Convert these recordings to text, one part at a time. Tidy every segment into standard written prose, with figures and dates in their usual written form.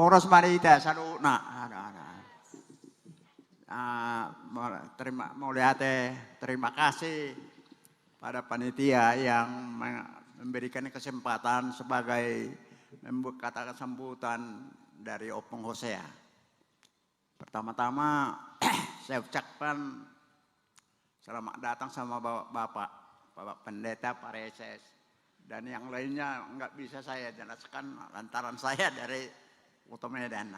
Poros Marita saluna. Terima kasih pada panitia yang memberikan kesempatan sebagai kata sambutan dari Opung Hosea. Pertama-tama saya ucapkan selamat datang sama Bapak Pendeta Pak Reses dan yang lainnya nggak bisa saya jelaskan lantaran saya dari Kota Medan.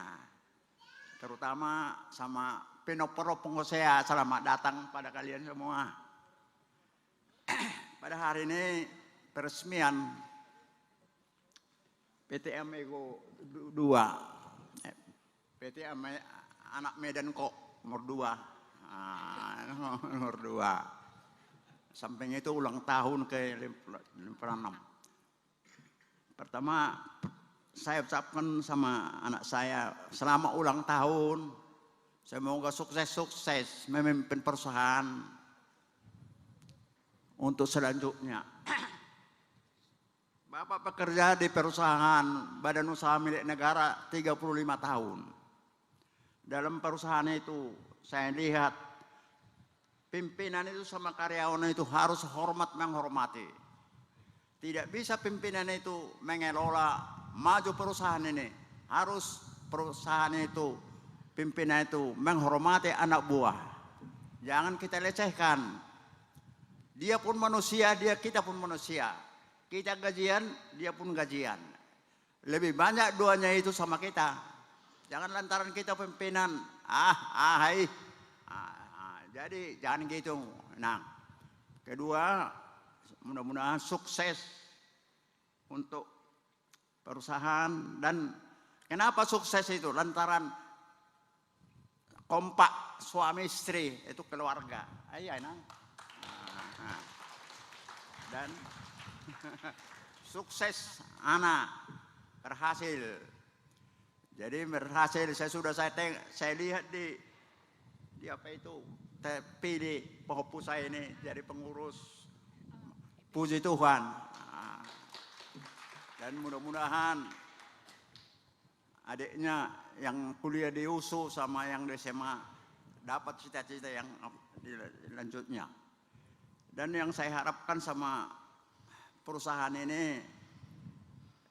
Terutama sama Penoporo Opung Hosea, selamat datang pada kalian semua. Pada hari ini peresmian PT Amego 2, PT Anak Medan kok nomor 2, nomor 2. Samping itu ulang tahun ke-56. Pertama saya ucapkan sama anak saya selama ulang tahun, semoga sukses-sukses memimpin perusahaan untuk selanjutnya. Bapak bekerja di perusahaan badan usaha milik negara 35 tahun. Dalam perusahaan itu saya lihat pimpinan itu sama karyawan itu harus hormat menghormati. Tidak bisa pimpinan itu mengelola maju perusahaan ini. Harus perusahaan itu, pimpinan itu menghormati anak buah. Jangan kita lecehkan. Dia pun manusia, kita pun manusia. Kita gajian, dia pun gajian. Lebih banyak duanya itu sama kita. Jangan lantaran kita pimpinan. Jadi jangan gitu. Nah, kedua, mudah-mudahan sukses untuk perusahaan. Dan kenapa sukses itu? Lantaran kompak suami istri itu keluarga. Dan sukses anak berhasil. Jadi berhasil. Saya lihat di apa itu pilih Pohopu saya ini jadi pengurus. Puji Tuhan. Dan mudah-mudahan adiknya yang kuliah di USU sama yang di SMA dapat cita-cita yang lanjutnya. Dan yang saya harapkan sama perusahaan ini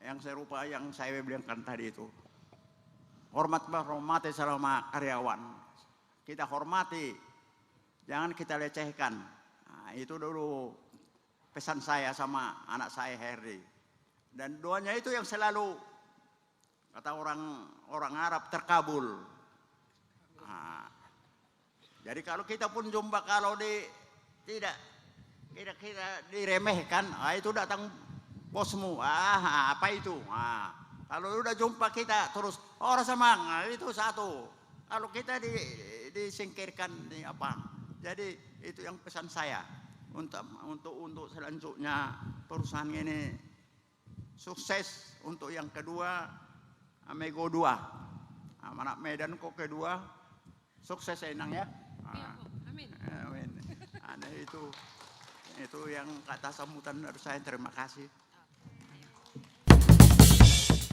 yang serupa yang saya bilangkan tadi itu, hormati selama karyawan, kita hormati, jangan kita lecehkan. Nah, itu dulu pesan saya sama anak saya Heri. Dan doanya itu yang selalu kata orang Arab terkabul. Nah, jadi kalau kita pun jumpa kalau tidak diremehkan, itu datang bosmu, apa itu? Kalau udah jumpa kita terus orang semangat itu satu. Kalau kita disingkirkan apa? Jadi itu yang pesan saya untuk selanjutnya perusahaan ini sukses. Untuk yang kedua Amego 2, Anak Medan kok kedua sukses enang ya. Amin. Itu yang kata sambutan dari saya. Terima kasih.